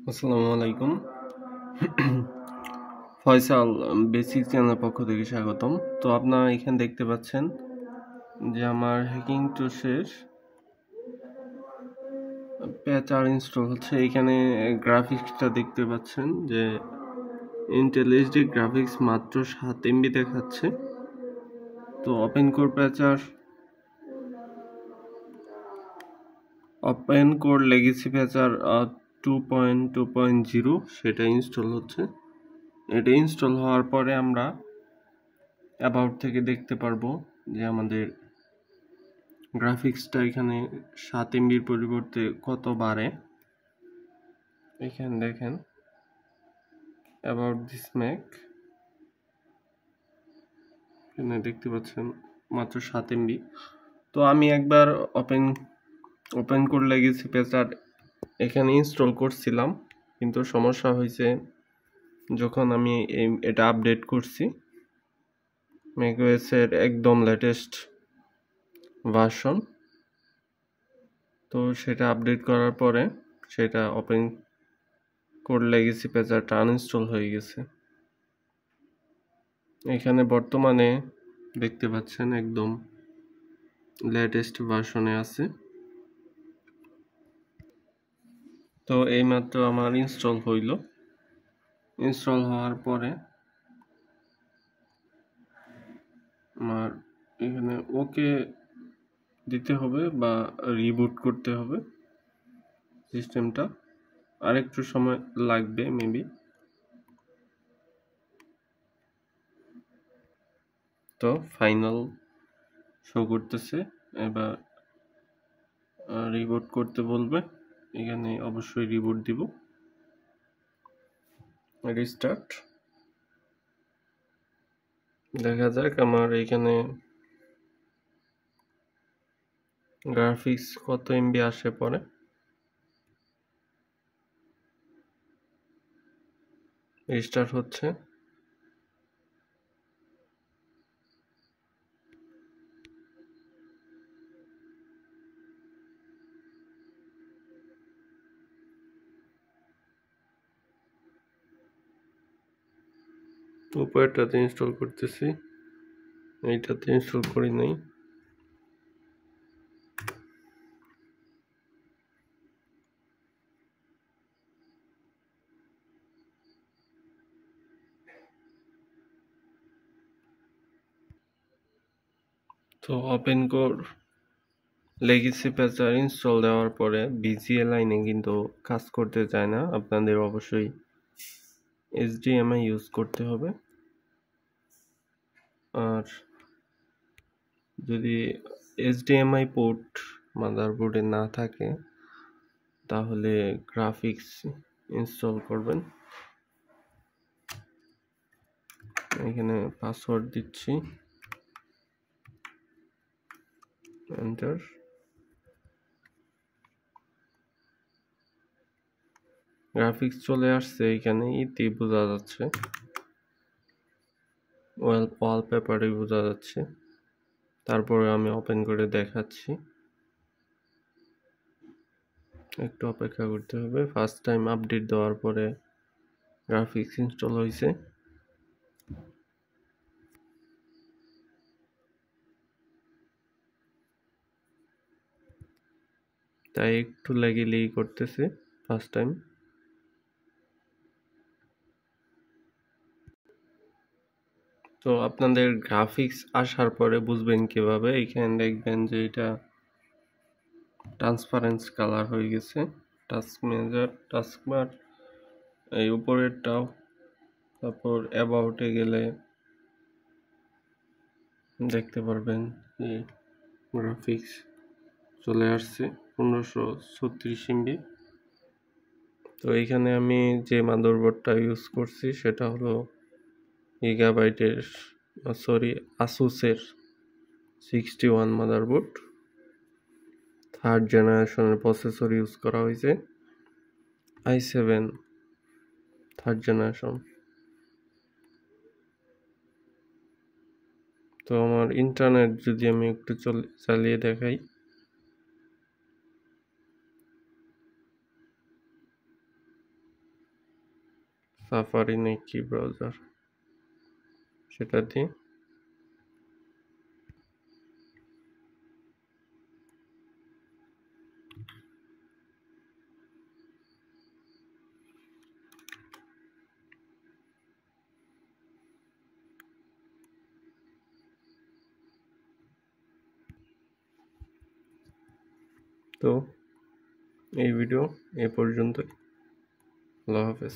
আসসালামু আলাইকুম। ফয়সাল বেসিক চ্যানেলের পক্ষ থেকে স্বাগতম। তো আপনারা এখানে দেখতে পাচ্ছেন যে আমার হ্যাকিং টুলসের প্যাচার ইনস্টল হচ্ছে। এখানে গ্রাফিক্সটা দেখতে পাচ্ছেন যে ইন্টেল এইচডি গ্রাফিক্স মাত্র 7 MB দেখাচ্ছে। তো ওপেন কোর লেগেসি প্যাচার 2.2.0 সেটা ইনস্টল হচ্ছে। এটা ইনস্টল হওয়ার পরে আমরা অ্যাবাউট থেকে দেখতে পারবো যে আমাদের গ্রাফিক্সটা এখানে 7 MBর পরিবর্তে কত বাড়ে। এখানে দেখেন অ্যাবাউট দিস ম্যাক, এখানে দেখতে পাচ্ছেন মাত্র 7 MB। তো আমি একবার ওপেন কোর লেগেসি প্যাচার এখানে ইনস্টল করছিলাম, কিন্তু সমস্যা হয়েছে যখন আমি এটা আপডেট করছি ম্যাকওএস এর একদম লেটেস্ট ভার্সন। তো সেটা আপডেট করার পরে সেটা ওপেন কোর লেগেসি প্যাচারটা আনইনস্টল হয়ে গেছে। এখানে বর্তমানে দেখতে পাচ্ছেন একদম লেটেস্ট ভার্সনে আছে। তো এইমাত্র আমার ইনস্টল হইল। ইনস্টল হওয়ার পরে আমার এখানে ওকে দিতে হবে বা রিবুট করতে হবে সিস্টেমটা, আরেকটু সময় লাগবে মেবি। তো ফাইনাল শো করতেছে, এবার রিবুট করতে বলবে। এখানে অবশ্যই রিবুট দিব, রিস্টার্ট। দেখা যাক আমার এখানে গ্রাফিক্স কত MB আসে পরে। রিস্টার্ট হচ্ছে। উপরেরটাতে ইনস্টল করতেছি, এইটাতে ইনস্টল করি নাই। তো ওপেন কোর লেগেসি প্যাচার ইনস্টল দেওয়ার পরে BGA লাইনে কিন্তু কাজ করতে চায় না, আপনাদের অবশ্যই HDMI ইউজ করতে হবে। আর যদি HDMI পোর্ট মাদারবোর্ডে না থাকে তাহলে গ্রাফিক্স ইনস্টল করবেন। এখানে পাসওয়ার্ড দিচ্ছি, এন্টার। গ্রাফিক্স চলে আসছে, এখানে ইতি বোঝা যাচ্ছে, ওয়ালপেপারে বোঝা যাচ্ছে। তারপরে আমি ওপেন করে দেখাচ্ছি, একটু অপেক্ষা করতে হবে। ফার্স্ট টাইম আপডেট দেওয়ার পরে গ্রাফিক্স ইনস্টল হয়েছে। তাই একটু লেগেলেই করতেছে ফার্স্ট টাইম। তো আপনাদের গ্রাফিক্স আসার পরে বুঝবেন কিভাবে, এখানে দেখবেন যে এটা ট্রান্সপারেন্স কালার হয়ে গেছে। টাস্কবার এই উপরেরটাও। তারপর অ্যাবাউটে গেলে দেখতে পারবেন যে গ্রাফিক্স চলে আসছে 1536 MB। তো এইখানে আমি যে মাদারবোর্ডটা ইউজ করছি সেটা হলো আসুসের 61 মাদারবোর্ড, 3rd জেনারেশনের প্রসেসর ইউজ করা হয়েছে, i7 3rd জেনারেশন। তো আমার ইন্টারনেট যদি আমি একটু চালিয়ে দেখাই, সাফারি নাকি ব্রাউজার সেটা দিয়ে তো এই ভিডিও এ পর্যন্তই। আল্লাহ হাফেজ।